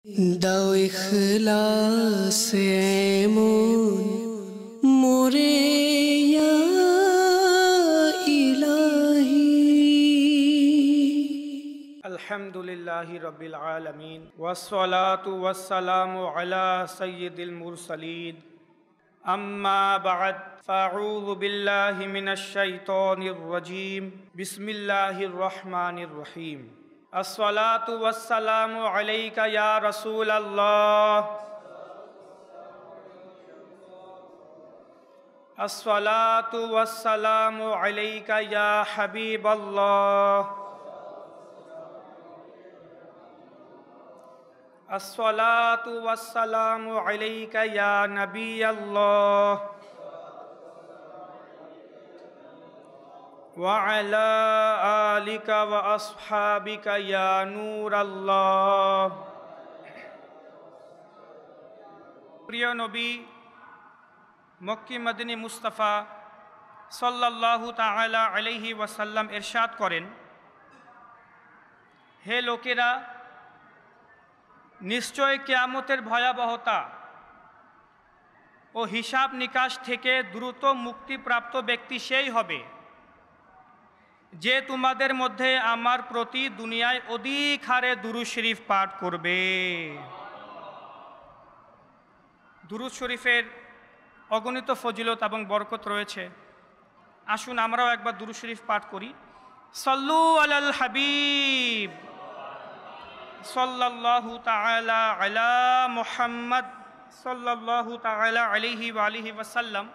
দাও ইখলাস এমন মোরে ইয়া ইলাহি। আলহামদুলিল্লাহি রাব্বিল আলামিন ওয়াসসালাতু ওয়াসসালামু আলা সাইয়্যিদিল মুরসালিন আম্মা বা'দ ফাআউযু বিল্লাহি মিনাশ শাইতানির রাজীম বিসমিল্লাহির রহমানির রহিম। আসসালাতু ওয়াসসালামু আলাইকা ইয়া রাসূলাল্লাহ, আসসালাতু ওয়াসসালামু আলাইকা ইয়া হাবিবাল্লাহ, আসসালাতু ওয়াসসালামু আলাইকা ইয়া নবিয়াল্লাহ ওয়া আলা আলিকা ওয়া আসহাবিকা ইয়া নূরাল্লাহ। প্রিয় নবী মক্কি মদিনী মুস্তাফা সাল্লাল্লাহু তাআলা আলাইহি ওয়াসাল্লাম ইরশাদ করেন, হে লোকেরা, নিশ্চয় কিয়ামতের ভয়াবহতা ও হিসাব নিকাশ থেকে দ্রুত মুক্তিপ্রাপ্ত ব্যক্তি সেই হবে যে তোমাদের মধ্যে আমার প্রতি দুনিয়ায় অধিক হারে দুরূদ শরীফ পাঠ করবে। দুরূদ শরীফের অগণিত ফজিলত এবং বরকত রয়েছে। আসুন আমরাও একবার দুরূদ শরীফ পাঠ করি। সাল্লু আলাল হাবিব সাল্লাল্লাহু তাআলা আলা মুহাম্মদ সাল্লাল্লাহু তাআলা আলাইহি ওয়া আলিহি ওয়াসাল্লাম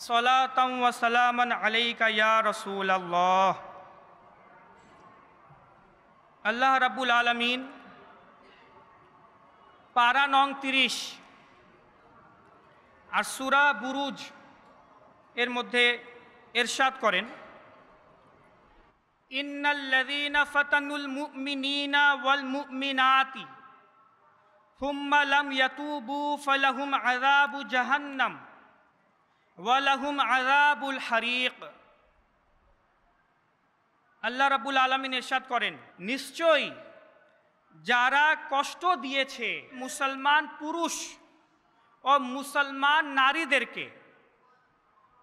সালাতান ওয়া সালামান আলাইকা ইয়া রাসূলাল্লাহ। আল্লাহ রাব্বুল আলামিন পারা নং 30 আর সূরা বুরুজ এর মধ্যে ইরশাদ করেন, ইন্নাল্লাযীনা ফাতানুল মুমিনিনা ওয়াল মুমিনাতি থুম্মা লাম ইয়াতুবু ফালাহুম আযাবু জাহান্নাম ওয়া লাহুম আযাবুল হারিক। আল্লাহ রাব্বুল আলামিন ইরশাদ করেন, নিশ্চয়ই যারা কষ্ট দিয়েছে মুসলমান পুরুষ ও মুসলমান নারীদেরকে,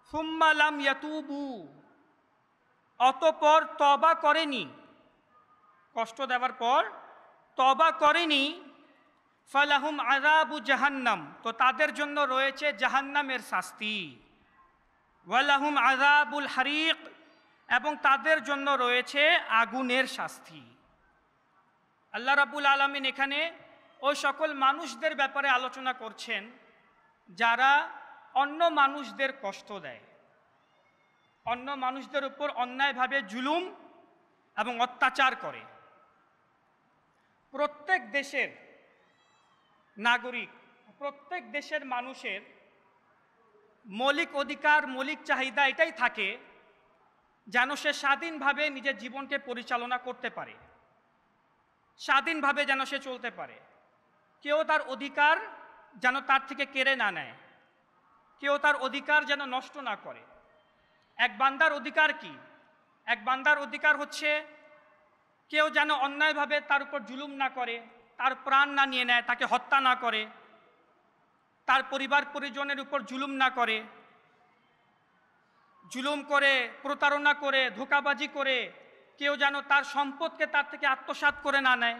থুম্মা লাম ইয়াতুবু, অতঃপর তওবা করেনি, কষ্ট দেওয়ার পর তওবা করেনি, ফালাহুম আযাবু জাহান্নাম, তো তাদের জন্য রয়েছে জাহান্নামের শাস্তি, ওয়ালাহুম আযাবুল হারিক, এবং তাদের জন্য রয়েছে আগুনের শাস্তি। আল্লাহ রাব্বুল আলামিন এখানে ওই সকল মানুষদের ব্যাপারে আলোচনা করছেন যারা অন্য মানুষদের কষ্ট দেয়, অন্য মানুষদের উপর অন্যায়ভাবে জুলুম এবং অত্যাচার করে। প্রত্যেক দেশের নাগরিক, প্রত্যেক দেশের মানুষের মৌলিক অধিকার, মৌলিক চাহিদা এটাই থাকে যেন সে স্বাধীনভাবে নিজের জীবনকে পরিচালনা করতে পারে, স্বাধীনভাবে যেন সে চলতে পারে। কেউ তার অধিকার যেন তার থেকে কেড়ে না নেয়, কেউ তার অধিকার যেন নষ্ট না করে। এক বান্দার অধিকার কি? এক বান্দার অধিকার হচ্ছে কেউ যেন অন্যায়ভাবে তার উপর জুলুম না করে, তার প্রাণ না নিয়ে নেয়, তাকে হত্যা না করে, তার পরিবার পরিজনের উপর জুলুম না করে, জুলুম করে, প্রতারণা করে, ধোঁকাবাজি করে কেউ যেন তার সম্পদকে তার থেকে আত্মসাৎ করে না নেয়,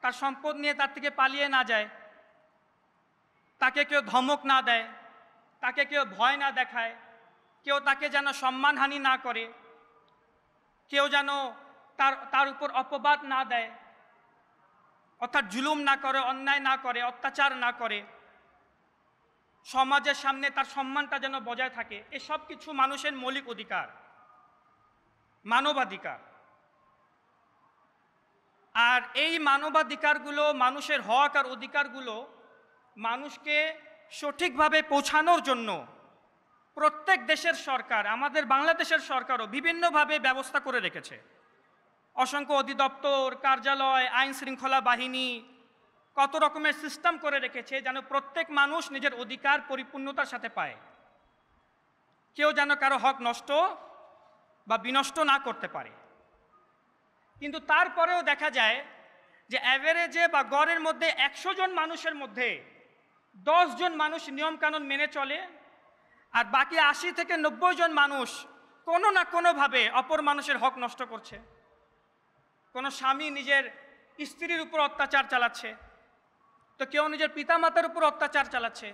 তার সম্পদ নিয়ে তার থেকে পালিয়ে না যায়, তাকে কেউ ধমক না দেয়, তাকে কেউ ভয় না দেখায়, কেউ তাকে যেন সম্মানহানি না করে, কেউ যেন তার উপর অপবাদ না দেয়, অর্থাৎ জুলুম না করে, অন্যায় না করে, অত্যাচার না করে, সমাজের সামনে তার সম্মানটা যেন বজায় থাকে। এসব কিছু মানুষের মৌলিক অধিকার, মানবাধিকার। আর এই মানবাধিকারগুলো, মানুষের হক আর অধিকারগুলো মানুষকে সঠিকভাবে পৌঁছানোর জন্য প্রত্যেক দেশের সরকার, আমাদের বাংলাদেশের সরকারও বিভিন্নভাবে ব্যবস্থা করে রেখেছে। অসংখ্য অধিদপ্তর, কার্যালয়, আইন শৃঙ্খলা বাহিনী কত রকমের সিস্টেম করে রেখেছে যেন প্রত্যেক মানুষ নিজের অধিকার পরিপূর্ণতার সাথে পায়, কেউ যেন কারো হক নষ্ট বা বিনষ্ট না করতে পারে। কিন্তু তারপরেও দেখা যায় যে অ্যাভারেজে বা গড়ের মধ্যে 100 জন মানুষের মধ্যে 10 জন মানুষ নিয়মকানুন মেনে চলে, আর বাকি 80 থেকে 90 জন মানুষ কোনো না কোনোভাবে অপর মানুষের হক নষ্ট করছে। কোনো স্বামী নিজের স্ত্রীর উপর অত্যাচার চালাচ্ছে, তো কেউ নিজের পিতামাতার উপর অত্যাচার চালাচ্ছে,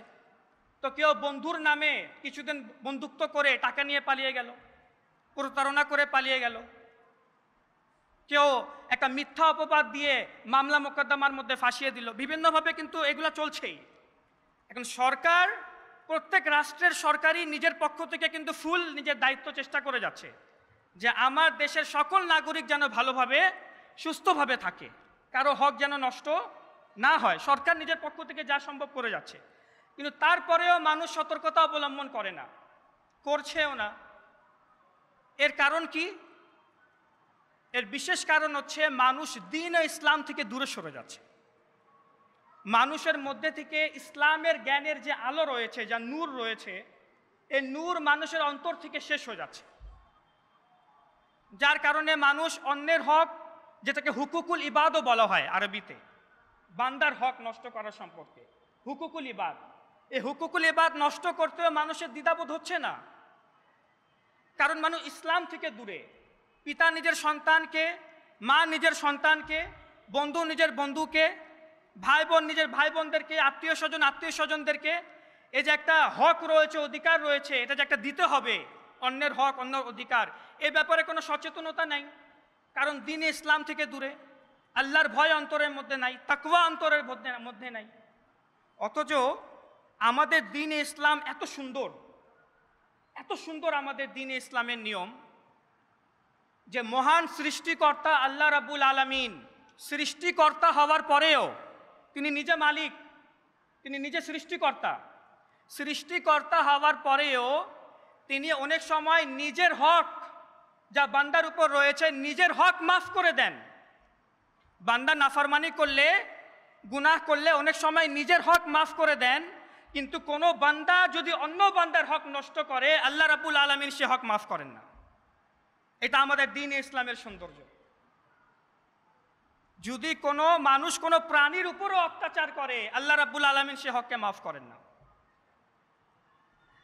তো কেউ বন্ধুর নামে কিছুদিন বন্ধুত্ব করে টাকা নিয়ে পালিয়ে গেল, প্রতারণা করে পালিয়ে গেল, কেউ একটা মিথ্যা অপবাদ দিয়ে মামলা মোকদ্দমার মধ্যে ফাঁসিয়ে দিল। বিভিন্নভাবে কিন্তু এগুলো চলছেই। এখন সরকার, প্রত্যেক রাষ্ট্রের সরকারই নিজের পক্ষ থেকে কিন্তু ফুল নিজের দায়িত্ব চেষ্টা করে যাচ্ছে যে আমার দেশের সকল নাগরিক যেন ভালোভাবে সুস্থভাবে থাকে, কারো হক যেন নষ্ট না হয়। সরকার নিজের পক্ষ থেকে যা সম্ভব করে যাচ্ছে, কিন্তু তারপরেও মানুষ সতর্কতা অবলম্বন করে না, করছেও না। এর কারণ কি? এর বিশেষ কারণ হচ্ছে মানুষ দ্বীন ও ইসলাম থেকে দূরে সরে যাচ্ছে। মানুষের মধ্যে থেকে ইসলামের জ্ঞানের যে আলো রয়েছে, যা নূর রয়েছে, এই নূর মানুষের অন্তর থেকে শেষ হয়ে যাচ্ছে, যার কারণে মানুষ অন্যের হক, যেটাকে হুকুকুল ইবাদও বলা হয় আরবিতে, বান্দার হক নষ্ট করার সম্পর্কে হুকুকুল ইবাদ, এই হুকুকুল ইবাদ নষ্ট করতেও মানুষের দ্বিধাবোধ হচ্ছে না, কারণ মানুষ ইসলাম থেকে দূরে। পিতা নিজের সন্তানকে, মা নিজের সন্তানকে, বন্ধু নিজের বন্ধুকে, ভাই বোন নিজের ভাই বোনদেরকে, আত্মীয় স্বজনদেরকে এই যে একটা হক রয়েছে, অধিকার রয়েছে, এটা যে একটা দিতে হবে, অন্যের হক অন্যের অধিকার, এ ব্যাপারে কোনো সচেতনতা নাই, কারণ দ্বীন ইসলাম থেকে দূরে, আল্লাহর ভয় অন্তরের মধ্যে নাই, তাকওয়া অন্তরের মধ্যে নাই। অথচ আমাদের দ্বীন ইসলাম এত সুন্দর, এত সুন্দর আমাদের দ্বীন ইসলামের নিয়ম, যে মহান সৃষ্টিকর্তা আল্লাহ রাব্বুল আলামিন সৃষ্টিকর্তা হওয়ার পরেও তিনি নিজে মালিক, তিনি নিজে সৃষ্টিকর্তা হওয়ার পরেও তিনি অনেক সময় নিজের হক যা বান্দার উপর রয়েছে, নিজের হক মাফ করে দেন। বান্দা নাফরমানি করলে, গুনাহ করলে অনেক সময় নিজের হক মাফ করে দেন, কিন্তু কোনো বান্দা যদি অন্য বান্দার হক নষ্ট করে, আল্লাহ রাব্বুল আলামিন সে হক মাফ করেন না। এটা আমাদের দ্বীন ইসলামের সৌন্দর্য। যদি কোনো মানুষ কোনো প্রাণীর উপরও অত্যাচার করে, আল্লাহ রাব্বুল আলামিন সে হককে মাফ করেন না।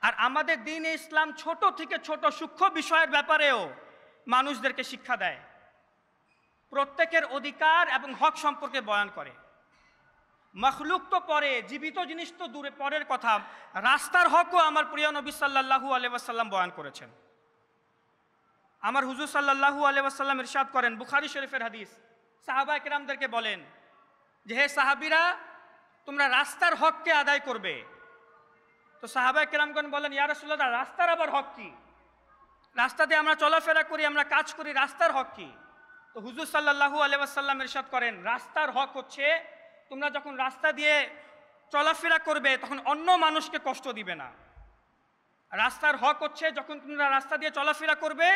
আর আমাদের দ্বীন ইসলাম ছোট থেকে ছোট সূক্ষ্ম বিষয়ের ব্যাপারেও মানুষদেরকে শিক্ষা দেয়, প্রত্যেকের অধিকার এবং হক সম্পর্কে বয়ান করে। মখলুক তো পরে, জীবিত জিনিস তো দূরে পরের কথা, রাস্তার হকও আমার প্রিয় নবী সাল্লাল্লাহু আলাইহি ওয়াসাল্লাম বয়ান করেছেন। আমার হুজুর সাল্লাল্লাহু আলাইহি ওয়াসাল্লাম ইরশাদ করেন, বুখারী শরীফের হাদিস, সাহাবায়ে কেরামদেরকে বলেন যে হে সাহাবীরা, তোমরা রাস্তার হককে আদায় করবে। তো সাহাবায়ে কেরামগণ বলেন, ইয়া রাসূলুল্লাহ, রাস্তার আবার হক কি? রাস্তা দিয়ে আমরা চলাফেরা করি, আমরা কাজ করি, রাস্তার হক কি? তো হুজুর সাল্লাল্লাহু আলাইহি ওয়াসাল্লাম ইরশাদ করেন, রাস্তার হক হচ্ছে তোমরা যখন রাস্তা দিয়ে চলাফেরা করবে তখন অন্য মানুষকে কষ্ট দিবে না। রাস্তার হক হচ্ছে যখন তোমরা রাস্তা দিয়ে চলাফেরা করবে,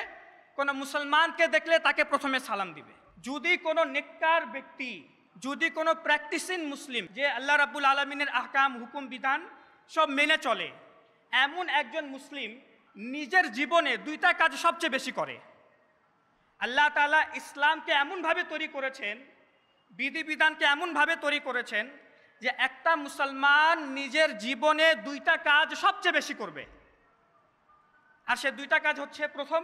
কোনো মুসলমানকে দেখলে তাকে প্রথমে সালাম দিবে। যদি কোনো নেককার ব্যক্তি, যদি কোনো প্র্যাকটিসিং মুসলিম, যে আল্লাহ রাব্বুল আলামিনের আহকাম, হুকুম, বিধান সব মেনে চলে, এমন একজন মুসলিম নিজের জীবনে দুইটা কাজ সবচেয়ে বেশি করে। আল্লাহ তাআলা ইসলামকে এমনভাবে তৈরি করেছেন, বিধিবিধানকে এমনভাবে তৈরি করেছেন যে একটা মুসলমান নিজের জীবনে দুইটা কাজ সবচেয়ে বেশি করবে। আর সে দুইটা কাজ হচ্ছে, প্রথম,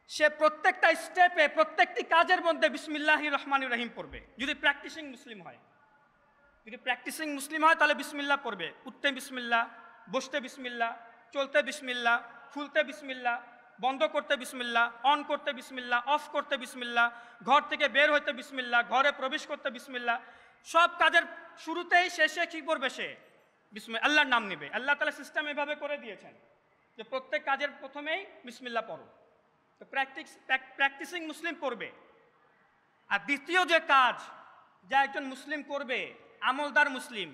সে প্রত্যেকটা স্টেপে, প্রত্যেকটি কাজের মধ্যে বিসমিল্লাহির রহমানির রহিম পড়বে। যদি প্র্যাকটিসিং মুসলিম হয়, তাহলে বিসমিল্লাহ পড়বে। উঠতে বিসমিল্লাহ, বসতে বিসমিল্লাহ, চলতে বিসমিল্লাহ, খুলতে বিসমিল্লাহ, বন্ধ করতে বিসমিল্লাহ, অন করতে বিসমিল্লাহ, অফ করতে বিসমিল্লাহ, ঘর থেকে বের হইতে বিসমিল্লাহ, ঘরে প্রবেশ করতে বিসমিল্লাহ। সব কাজের শুরুতেই শেষে কি করবে? সে বিসমিল্লাহ, আল্লাহর নাম নেবে। আল্লাহ তাআলা সিস্টেম এভাবে করে দিয়েছেন যে প্রত্যেক কাজের প্রথমেই বিসমিল্লাহ পড়ো। তো প্র্যাকটিসিং মুসলিম করবে। আর দ্বিতীয় যে কাজ যা একজন মুসলিম করবে, আমলদার মুসলিম,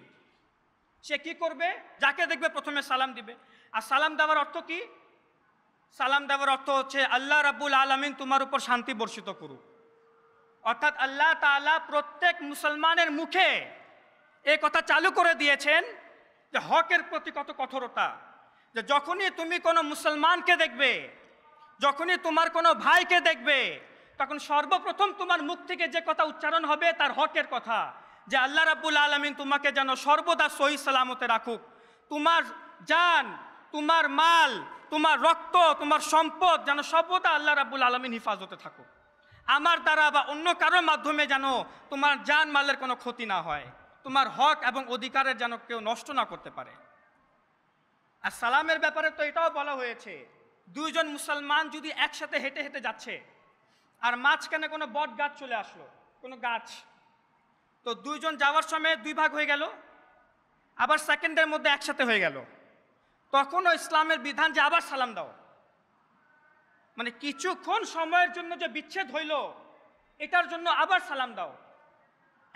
সে কি করবে? যাকে দেখবে প্রথমে সালাম দিবে। আর সালাম দেওয়ার অর্থ কি? সালাম দেওয়ার অর্থ হচ্ছে আল্লাহ রাব্বুল আলামিন তোমার উপর শান্তি বর্ষিত করুক। অর্থাৎ আল্লাহ তাআলা প্রত্যেক মুসলমানের মুখে এই কথা চালু করে দিয়েছেন যে হকের প্রতি কত কঠোরতা, যে যখনই তুমি কোনো মুসলমানকে দেখবে, যখনই তোমার কোনো ভাইকে দেখবে, তখন সর্বপ্রথম তোমার মুখ থেকে যে কথা উচ্চারণ হবে তার হকের কথা, যে আল্লাহ রাব্বুল আলামিন তোমাকে যেন সর্বদা সহি সালামতে রাখুক, তোমার জান, তোমার মাল, তোমার রক্ত, তোমার সম্পদ যেন সর্বদা আল্লাহ রাব্বুল আলামিন হিফাজতে থাকুক। আমার দ্বারা বা অন্য কারোর মাধ্যমে যেন তোমার জান মালের কোনো ক্ষতি না হয়, তোমার হক এবং অধিকারের যেন কেউ নষ্ট না করতে পারে। আর সালামের ব্যাপারে তো এটাও বলা হয়েছে, দুইজন মুসলমান যদি একসাথে হেঁটে হেঁটে যাচ্ছে আর মাঝখানে কোনো বট গাছ চলে আসলো, কোনো গাছ, তো দুইজন যাওয়ার সময় দুই ভাগ হয়ে গেল, আবার সেকেন্ডের মধ্যে একসাথে হয়ে গেল, তখনও ইসলামের বিধান যে আবার সালাম দাও। মানে কিছুক্ষণ সময়ের জন্য যে বিচ্ছেদ হইল, এটার জন্য আবার সালাম দাও।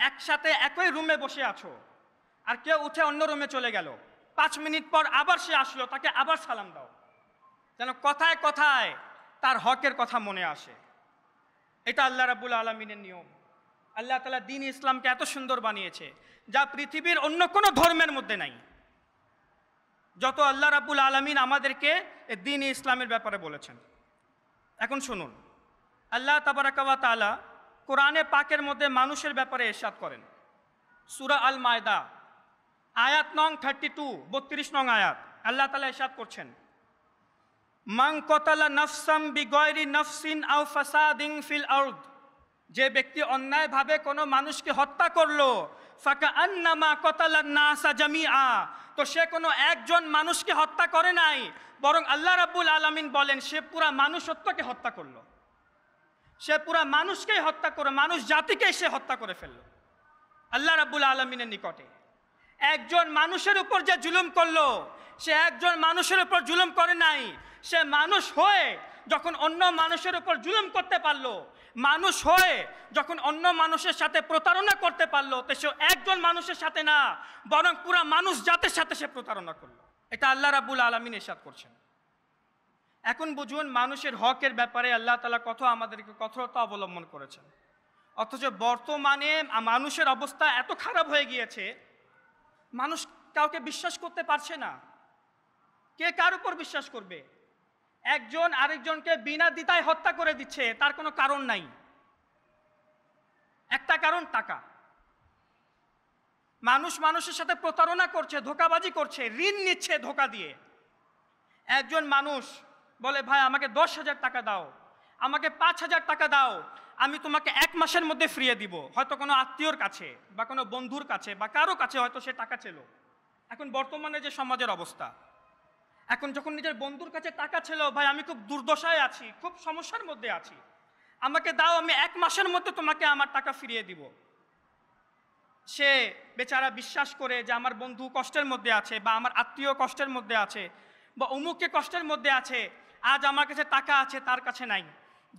একসাথে একই রুমে বসে আছো আর কেউ উঠে অন্য রুমে চলে গেল, 5 মিনিট পর আবার সে আসলো, তাকে আবার সালাম দাও, যেন কথায় কথায় তার হকের কথা মনে আসে। এটা আল্লাহ রাব্বুল আলামিনের নিয়ম। আল্লাহ তাআলা দ্বীন ইসলামকে এত সুন্দর বানিয়েছে যা পৃথিবীর অন্য কোনো ধর্মের মধ্যে নাই। যত আল্লাহ রাব্বুল আলামিন আমাদেরকে দ্বীন ইসলামের ব্যাপারে বলেছেন। এখন শুনুন, আল্লাহ তাবারাকা ওয়া তাআলা কোরআনে পাকের মধ্যে মানুষের ব্যাপারে ইরশাদ করেন। সূরা আল মায়দা আয়াত নং 32, 32 নং আয়াত, আল্লাহ তাআলা ইরশাদ করছেন, মান কতালা নাফসাম বিগয়রি নাফসিন আও ফাসাদিন ফিল আরদ, যে ব্যক্তি অন্যায়ভাবে কোনো মানুষকে হত্যা করলো, ফাকাআন্নামা কতালান নাসা জামিআ, তো সে কোনো একজন মানুষকে হত্যা করে নাই, বরং আল্লাহ রাব্বুল আলামিন বলেন সে পুরা মানুষত্বকে হত্যা করলো, সে পুরা মানুষকেই হত্যা করে, মানুষ জাতিকেই সে হত্যা করে ফেললো। আল্লাহ রাব্বুল আলামিনের নিকটে একজন মানুষের উপর যে জুলুম করলো, সে একজন মানুষের উপর জুলুম করে নাই, সে মানুষ হয়ে যখন অন্য মানুষের উপর জুলুম করতে পারলো, মানুষ হয়ে যখন অন্য মানুষের সাথে প্রতারণা করতে পারলো, তো সে একজন মানুষের সাথে না, বরং পুরা মানুষ জাতির সাথে সে প্রতারণা করলো। এটা আল্লাহ রাব্বুল আলামিন ইরশাদ করছেন। এখন বুঝুন মানুষের হকের ব্যাপারে আল্লাহ তাআলা কত আমাদেরকে কঠোরতা অবলম্বন করেছেন। অথচ বর্তমানে মানুষের অবস্থা এত খারাপ হয়ে গিয়েছে, মানুষ কাউকে বিশ্বাস করতে পারছে না। কে কার উপর বিশ্বাস করবে? একজন আরেকজনকে বিনা দ্বিধায় হত্যা করে দিচ্ছে, তার কোনো কারণ নাই। একটা কারণ টাকা। মানুষ মানুষের সাথে প্রতারণা করছে, ধোঁকাবাজি করছে, ঋণ নিচ্ছে ধোঁকা দিয়ে। একজন মানুষ বলে ভাই আমাকে 10,000 টাকা দাও, আমাকে 5,000 টাকা দাও, আমি তোমাকে 1 মাসের মধ্যে ফিরিয়ে দিব। হয়তো কোনো আত্মীয়র কাছে বা কোনো বন্ধুর কাছে বা কারো কাছে হয়তো সে টাকা ছিল। এখন বর্তমানে যে সমাজের অবস্থা, এখন যখন নিজের বন্ধুর কাছে টাকা ছিল, ভাই আমি খুব দুর্দশায় আছি, খুব সমস্যার মধ্যে আছি, আমাকে দাও, আমি 1 মাসের মধ্যে তোমাকে আমার টাকা ফিরিয়ে দিব। সে বেচারা বিশ্বাস করে যে আমার বন্ধু কষ্টের মধ্যে আছে বা আমার আত্মীয় কষ্টের মধ্যে আছে বা অমুকে কষ্টের মধ্যে আছে, আজ আমার কাছে টাকা আছে তার কাছে নাই,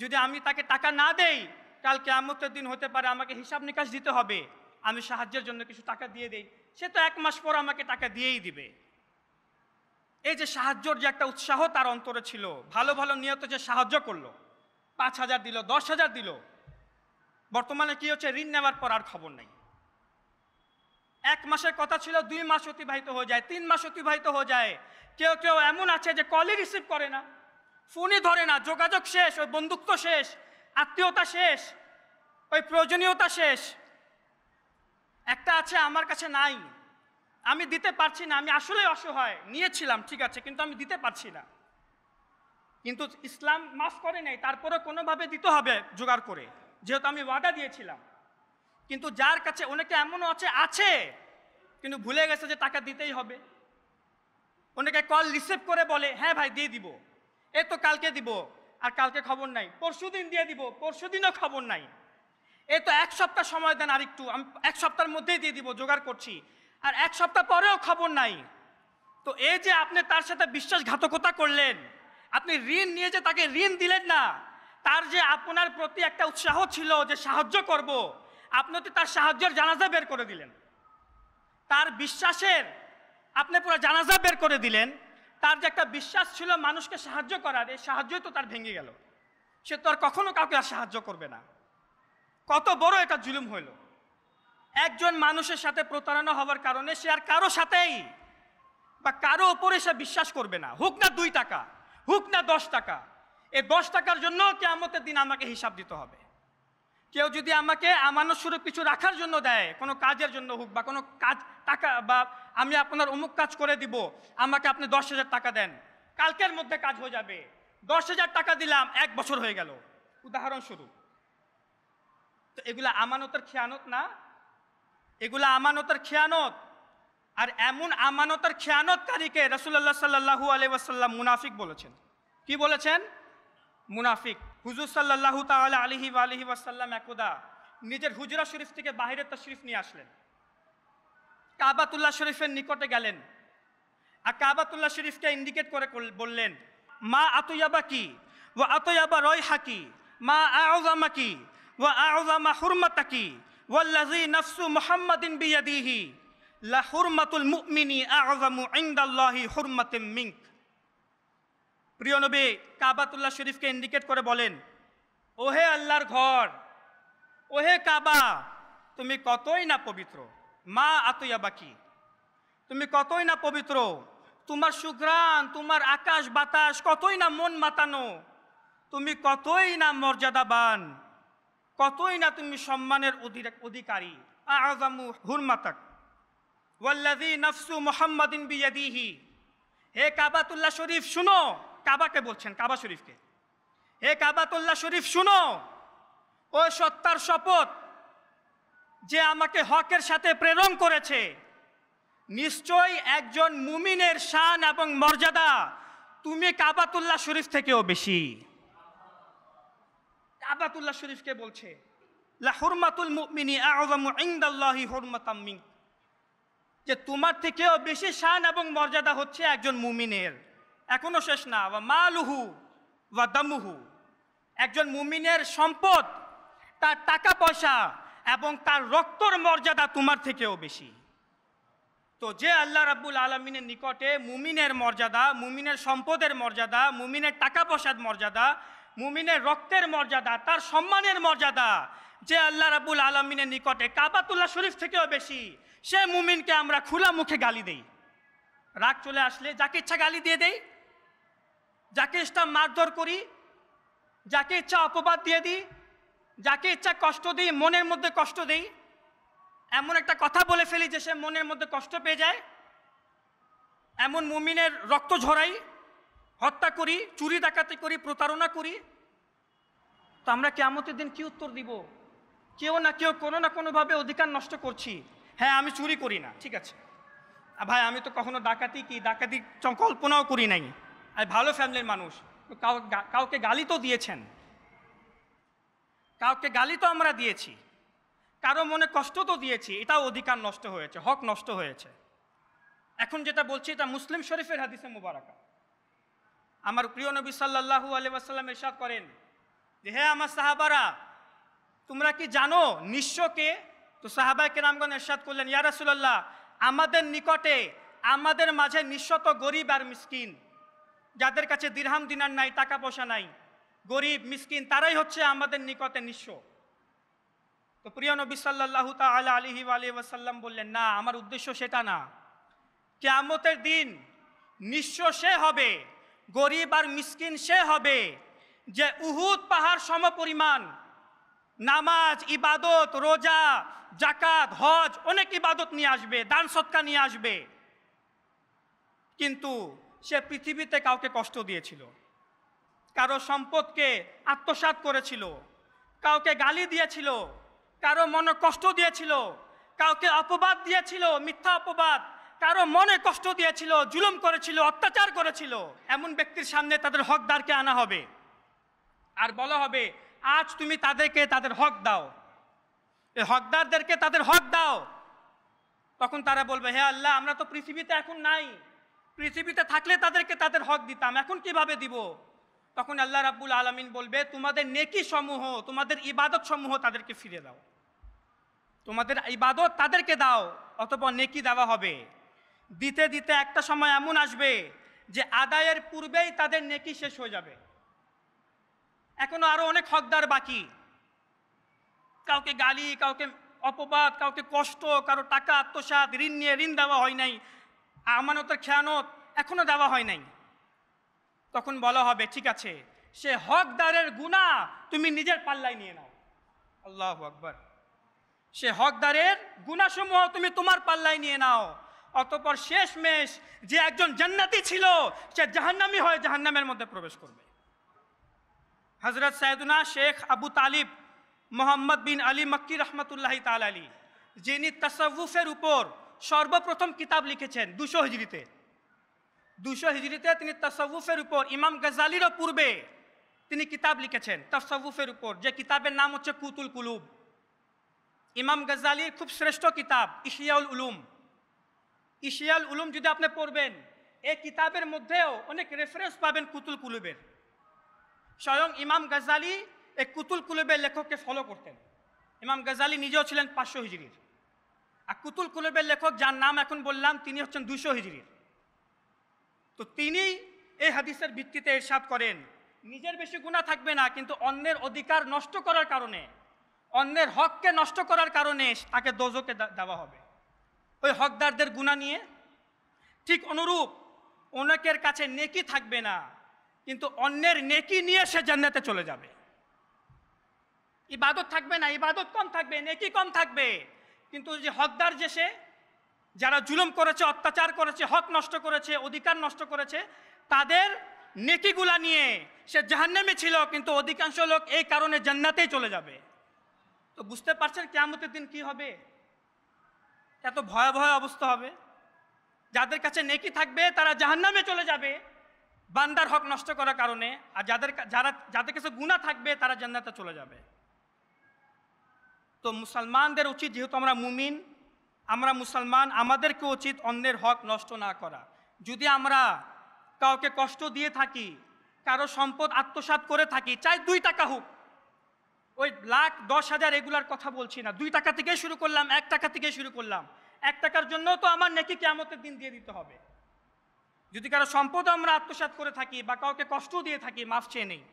যদি আমি তাকে টাকা না দেই কাল কিয়ামতের দিন হতে পারে আমাকে হিসাব নিকাশ দিতে হবে, আমি সাহায্যের জন্য কিছু টাকা দিয়ে দেই, সে তো 1 মাস পর আমাকে টাকা দিয়েই দিবে। এই যে সাহায্যর যে একটা উৎসাহ তার অন্তরে ছিল, ভালো ভালো নিয়ত যে সাহায্য করলো, 5,000 দিল, 10,000 দিল, বর্তমানে কি হচ্ছে, ঋণ নেওয়ার পর আর খবর নাই। 1 মাসের কথা ছিল 2 মাস অতিবাহিত হয়ে যায়, 3 মাস অতিবাহিত হয়ে যায়। কেউ কেউ এমন আছে যে কলই রিসিভ করে না, ফোনই ধরে না, যোগাযোগ শেষ, ওই বন্ধুত্ব শেষ, আত্মীয়তা শেষ, ওই প্রয়োজনীয়তা শেষ। একটা আছে আমার কাছে নাই, আমি দিতে পারছি না, আমি আসলে অসহায়, নিয়েছিলাম ঠিক আছে কিন্তু আমি দিতে পারছি না, কিন্তু ইসলাম মাফ করে নাই, তারপরে কোনোভাবে দিতে হবে জোগাড় করে, যেহেতু আমি ওয়াদা দিয়েছিলাম। কিন্তু যার কাছে অনেকে এমনও আছে কিন্তু ভুলে গেছে যে টাকা দিতেই হবে। অনেকে কল রিসিভ করে বলে হ্যাঁ ভাই দিয়ে দিব, এ তো কালকে দিব, আর কালকে খবর নাই, পরশুদিন দিয়ে দিব, পরশুদিনও খবর নাই, এ তো 1 সপ্তাহ সময় দেন, আর একটু আমি 1 সপ্তাহের মধ্যেই দিয়ে দিব, জোগাড় করছি, আর 1 সপ্তাহ পরেও খবর নাই। তো এই যে আপনি তার সাথে বিশ্বাসঘাতকতা করলেন, আপনি ঋণ নিয়ে যে তাকে ঋণ দিলেন না, তার যে আপনার প্রতি একটা উৎসাহ ছিল যে সাহায্য করব, আপনি তো তার সাহায্যের জানাজা বের করে দিলেন, তার বিশ্বাসের আপনি পুরো জানাজা বের করে দিলেন। তার যে একটা বিশ্বাস ছিল মানুষকে সাহায্য করার, এই সাহায্যই তো তার ভেঙে গেল, সে তো আর কখনো কাউকে আর সাহায্য করবে না। কত বড় এটা জুলুম হইল। একজন মানুষের সাথে প্রতারণা হওয়ার কারণে সে আর কারো সাথেই বা কারো ওপরে সে বিশ্বাস করবে না, হোক না 2 টাকা, হোক না 10 টাকা। এই 10 টাকার জন্য কিয়ামতের দিন আমাকে হিসাব দিতে হবে। কেউ যদি আমাকে আমানত স্বরূপ কিছু রাখার জন্য দেয়, কোনো কাজের জন্য হোক বা কোনো কাজ টাকা, বা আমি আপনার অমুক কাজ করে দিব, আমাকে আপনি 10,000 টাকা দেন, কালকের মধ্যে কাজ হয়ে যাবে। 10,000 টাকা দিলাম, 1 বছর হয়ে গেল, উদাহরণস্বরূপ। তো এগুলা আমানতের খেয়ানত না? এগুলা আমানতের খেয়ানত। আর এমন আমানতের খেয়ানতকারীকে রাসূলুল্লাহ সাল্লাল্লাহু আলাইহি ওয়াসাল্লাম মুনাফিক বলেছেন। কি বলেছেন? মুনাফিক। হুজুর সাল্লাল্লাহু তাআলা আলাইহি ওয়া আলিহি ওয়াসাল্লাম একদা নিজের হুজরা শরীফ থেকে বাইরে তাশরিফ নিয়ে আসলেন, কাবাতুল্লাহ শরীফের নিকটে গেলেন, আর কাবাতুল্লাহ শরীফকে ইন্ডিকেট করে বললেন, মা আতয়াবাকি ওয়া আতয়াবা রাইহাকি, মা আ'যামাকি ওয়া আ'যামা হুরমাতাকি, ওয়াল্লাযী নাফসু মুহাম্মাদিন বিয়াদিহি লা হুরমাতুল মুমিনি আ'যামু ইনদাল্লাহি হুরমাতাম মিনক। প্রিয় নবী কাবাতুল্লাহ শরীফকে ইন্ডিকেট করে বলেন, ওহে আল্লাহর ঘর, ওহে কাবা, তুমি কতই না পবিত্র। মা আতয়াবাকি, তুমি কতই না পবিত্র, তোমার সুঘ্রাণ, তোমার আকাশ বাতাস কতই না মন মাতানো, তুমি কতই না মর্যাদাবান, কতই না তুমি সম্মানের অধিকারী। আ'যামু হুরমাতাক ওয়াল্লাযী নাফসু মুহাম্মাদিন বিয়াদিহি। হে কাবাতুল্লাহ শরীফ শুনো, কাবাকে বলছেন, কাবা শরীফকে, হে কাবাতুল্লাহ শরীফ শুনো, ও সত্তার শপথ যে আমাকে হকের সাথে প্রেরণ করেছে, নিশ্চয়ই একজন মুমিনের শান এবং মর্যাদা তুমি কাবাতুল্লাহ শরীফ থেকেও বেশি। কাবাতুল্লাহ শরীফকে বলছে, লা হুরমাতুল মুমিনি আ'যামু ইনদাল্লাহি হুরমাতাম মিনক, যে তোমার থেকেও বেশি শান এবং মর্যাদা হচ্ছে একজন মুমিনের। এখনো শেষ না, ওয়া মালুহু ওয়া দামুহু, একজন মুমিনের সম্পদ, তার টাকা পয়সা এবং তার রক্তর মর্যাদা তোমার থেকেও বেশি। তো যে আল্লাহ রাব্বুল আলামিনের নিকটে মুমিনের মর্যাদা, মুমিনের সম্পদের মর্যাদা, মুমিনের টাকা পয়সার মর্যাদা, মুমিনের রক্তের মর্যাদা, তার সম্মানের মর্যাদা যে আল্লাহ রাব্বুল আলামিনের নিকটে কাবাতুল্লাহ শরীফ থেকেও বেশি, সে মুমিনকে আমরা খোলা মুখে গালি দেই। রাগ চলে আসলে যাকে ইচ্ছা গালি দিয়ে দেই, যাকে ইচ্ছা মারধর করি, যাকে ইচ্ছা অপবাদ দিয়ে দিই, যাকে ইচ্ছা কষ্ট দিই, মনের মধ্যে কষ্ট দিই, এমন একটা কথা বলে ফেলি যে সে মনের মধ্যে কষ্ট পেয়ে যায়, এমন মুমিনের রক্ত ঝরাই, হত্যা করি, চুরি ডাকাতি করি, প্রতারণা করি। তো আমরা কিয়ামতের দিন কি উত্তর দিব? কেউ না কেউ কোনো না কোনোভাবে অধিকার নষ্ট করছি। হ্যাঁ, আমি চুরি করি না, ঠিক আছে ভাই, আমি তো কখনো ডাকাতি কল্পনাও করি নাই, আমি ভালো ফ্যামিলির মানুষ। কাউকে গালি তো দিয়েছেন, কাউকে গালি তো আমরা দিয়েছি, কারো মনে কষ্ট তো দিয়েছি, এটাও অধিকার নষ্ট হয়েছে, হক নষ্ট হয়েছে। এখন যেটা বলছি এটা মুসলিম শরীফের হাদিসে মুবারাকা। আমার প্রিয় নবী সাল্লাল্লাহু আলাইহি ওয়াসাল্লাম ইরশাদ করেন যে, হে আমার সাহাবারা, তোমরা কি জানো নিঃস্বকে? তো সাহাবায়ে কেরামগণ ইরশাদ করলেন, ইয়া রাসূলুল্লাহ, আমাদের নিকটে, আমাদের মাঝে নিঃস্ব তো গরিব আর মিসকিন, যাদের কাছে দিরহাম দিনার নাই, টাকা পয়সা নাই, গরিব মিসকিন, তারাই হচ্ছে আমাদের নিকটে নিঃস্ব। তো প্রিয় নবী সাল্লাল্লাহু তাআলা আলাইহি ওয়া আলিহি ওয়াসাল্লাম বললেন, না, আমার উদ্দেশ্য সেটা না। কিয়ামতের দিন নিঃস্ব সে হবে, গরিব আর মিসকিন সে হবে যে উহুদ পাহাড় সমপরিমাণ নামাজ, ইবাদত, রোজা, জাকাত, হজ, অনেক ইবাদত নিয়ে আসবে, দান সদকা নিয়ে আসবে, কিন্তু সে পৃথিবীতে কাউকে কষ্ট দিয়েছিল, কারো সম্পদকে আত্মসাৎ করেছিল, কাউকে গালি দিয়েছিল, কারো মনে কষ্ট দিয়েছিল, কাউকে অপবাদ দিয়েছিল, মিথ্যা অপবাদ, কারো মনে কষ্ট দিয়েছিল, জুলুম করেছিল, অত্যাচার করেছিল। এমন ব্যক্তির সামনে তাদের হকদারকে আনা হবে আর বলা হবে, আজ তুমি তাদেরকে তাদের হক দাও, এই হকদারদেরকে তাদের হক দাও। তখন তারা বলবে, হে আল্লাহ, আমরা তো পৃথিবীতে এখন নাই, পৃথিবীতে থাকলে তাদেরকে তাদের হক দিতাম, এখন কিভাবে দিব? তখন আল্লাহ রাব্বুল আলামিন বলবে, তোমাদের নেকি সমূহ, তোমাদের ইবাদত সমূহ তাদেরকে ফিরে দাও, তোমাদের ইবাদত তাদেরকে দাও, অতঃপর নেকি দেওয়া হবে। দিতে দিতে একটা সময় এমন আসবে যে আদায়ের পূর্বেই তাদের নেকি শেষ হয়ে যাবে, এখনো আরো অনেক হকদার বাকি। কাউকে গালি, কাউকে অপবাদ, কাউকে কষ্ট, কারো টাকা আত্মসাৎ, ঋণ নিয়ে ঋণ দেওয়া হয় নাই, আমানতের খেয়ানত এখনো দেওয়া হয় নাই। তখন বলা হবে, ঠিক আছে, সে হকদারের গুনাহ তুমি নিজের পাল্লায় নিয়ে নাও। আল্লাহু আকবার। সে হকদারের গুনাহসমূহ তুমি তোমার পাল্লায় নিয়ে নাও, অতঃপর শেষমেশ যে একজন জান্নাতি ছিল সে জাহান্নামী হয়ে জাহান্নামের মধ্যে প্রবেশ করবে। হযরত সাইয়েদুনা শেখ আবু তালিব মোহাম্মদ বিন আলী মক্কি রহমতুল্লাহি তাআলা আলী, যিনি তাসাউফের উপর সর্বপ্রথম কিতাব লিখেছেন 200 হিজরিতে, 200 হিজরিতে তিনি তাসাউফের উপর, ইমাম গাজ্জালিরও পূর্বে তিনি কিতাব লিখেছেন তাসাউফের উপর, যে কিতাবের নাম হচ্ছে কুতুল কুলুব। ইমাম গাজ্জালির খুব শ্রেষ্ঠ কিতাব ইহইয়াউল উলুম। ইহইয়াউল উলুম যদি আপনি পড়বেন, এই কিতাবের মধ্যেও অনেক রেফারেন্স পাবেন কুতুল কুলুবের। স্বয়ং ইমাম গাজ্জালি এই কুতুল কুলুবের লেখককে ফলো করতেন। ইমাম গাজ্জালি নিজেও ছিলেন 500 হিজরির, আর কুতুল কুলুবের লেখক যার নাম এখন বললাম তিনি হচ্ছেন 200 হিজরির। তো তিনি এই হাদিসের ভিত্তিতে ইরশাদ করেন, নিজের বেশি গুনাহ থাকবে না, কিন্তু অন্যের অধিকার নষ্ট করার কারণে, অন্যের হককে নষ্ট করার কারণে তাকে দোজখে দেওয়া হবে ওই হকদারদের গুনাহ নিয়ে। ঠিক অনুরূপ অনেকের কাছে নেকি থাকবে না, কিন্তু অন্যের নেকি নিয়ে সে জান্নাতে চলে যাবে। ইবাদত থাকবে না, ইবাদত কম থাকবে, নেকি কম থাকবে, কিন্তু যে হকদার, যে সে যারা জুলুম করেছে, অত্যাচার করেছে, হক নষ্ট করেছে, অধিকার নষ্ট করেছে, তাদের নেকিগুলা নিয়ে সে জাহান্নামে ছিল, কিন্তু অধিকাংশ লোক এই কারণে জান্নাতেই চলে যাবে। তো বুঝতে পারছেন কিয়ামতের দিন কি হবে? এত ভয়াবহ অবস্থা হবে। যাদের কাছে নেকি থাকবে তারা জাহান্নামে চলে যাবে বান্দার হক নষ্ট করার কারণে, আর যাদের কাছে গুনাহ থাকবে তারা জান্নাতে চলে যাবে। তো মুসলমানদের উচিত, যেহেতু আমরা মুমিন, আমরা মুসলমান, আমাদেরকে উচিত অন্যের হক নষ্ট না করা। যদি আমরা কাউকে কষ্ট দিয়ে থাকি, কারো সম্পদ আত্মসাৎ করে থাকি, চাই 2 টাকা হোক, ওই লাখ 10,000 এগুলার কথা বলছি না, 2 টাকা থেকে শুরু করলাম, 1 টাকা থেকে শুরু করলাম, 1 টাকার জন্য তো আমার নেকি কিয়ামতের দিন দিয়ে দিতে হবে। যদি কারো সম্পদ আমরা আত্মসাৎ করে থাকি বা কাউকে কষ্ট দিয়ে থাকি, মাফ চেয়ে নেই।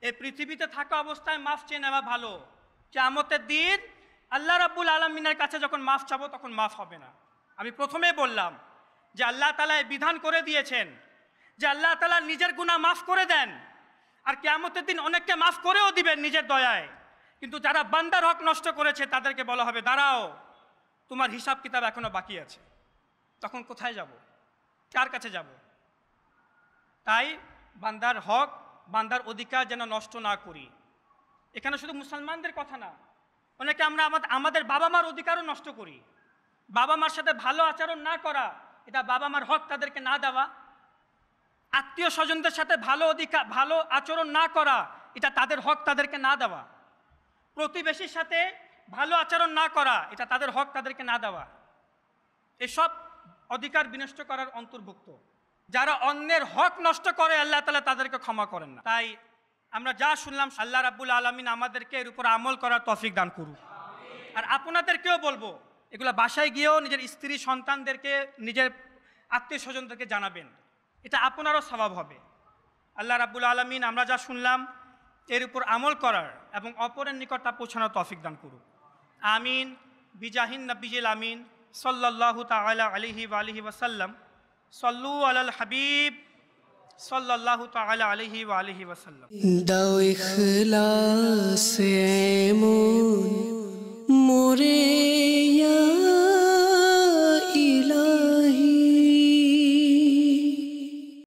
এই পৃথিবীতে থাকা অবস্থায় মাফ চেয়ে নেওয়া ভালো। কিয়ামতের দিন আল্লাহ রাব্বুল আলামিনের কাছে যখন মাফ চাবো তখন মাফ হবে না। আমি প্রথমেই বললাম যে আল্লাহ তাআলা বিধান করে দিয়েছেন যে আল্লাহ তাআলা নিজের গুনাহ মাফ করে দেন, আর কিয়ামতের দিন অনেককে মাফ করেও দিবেন নিজের দয়ায়। কিন্তু যারা বান্দার হক নষ্ট করেছে তাদেরকে বলা হবে, দাঁড়াও, তোমার হিসাব কিতাব এখনো বাকি আছে। তখন কোথায় যাব? কার কাছে যাব? তাই বান্দার হক, বান্দার অধিকার যেন নষ্ট না করি। এখানে শুধু মুসলমানদের কথা না, অনেকে আমরা আমাদের বাবা মার অধিকারও নষ্ট করি। বাবা মার সাথে ভালো আচরণ না করা, এটা বাবা মার হক তাদেরকে না দেওয়া। আত্মীয় স্বজনদের সাথে ভালো আচরণ না করা, এটা তাদের হক তাদেরকে না দেওয়া। প্রতিবেশীর সাথে ভালো আচরণ না করা, এটা তাদের হক তাদেরকে না দেওয়া। এসব অধিকার বিনষ্ট করার অন্তর্ভুক্ত। যারা অন্যের হক নষ্ট করে আল্লাহ তাআলা তাদেরকে ক্ষমা করেন না। তাই আমরা যা শুনলাম, আল্লাহ রাব্বুল আলামিন আমাদেরকে এর উপর আমল করার তৌফিক দান করুন। আর আপনাদেরকেও বলবো, এগুলো বাসায় গিয়েও নিজের স্ত্রী সন্তানদেরকে, নিজের আত্মীয় স্বজনদেরকে জানাবেন, এটা আপনারও সওয়াব হবে। আল্লাহ রাব্বুল আলামিন আমরা যা শুনলাম এর উপর আমল করার এবং অপরের নিকট তা পৌঁছানোর তৌফিক দান করুন। আমিন বিজাহিন নবিয়িল আমিন সাল্লাল্লাহু তাআলা আলাইহি ওয়া আলিহি ওয়াসাল্লাম। সল্লু আলাল হাবিব সাল্লাল্লাহু তাআলা আলাইহি ওয়া আলিহি ওয়াসাল্লাম। দাও ইখলাস এমন মোরে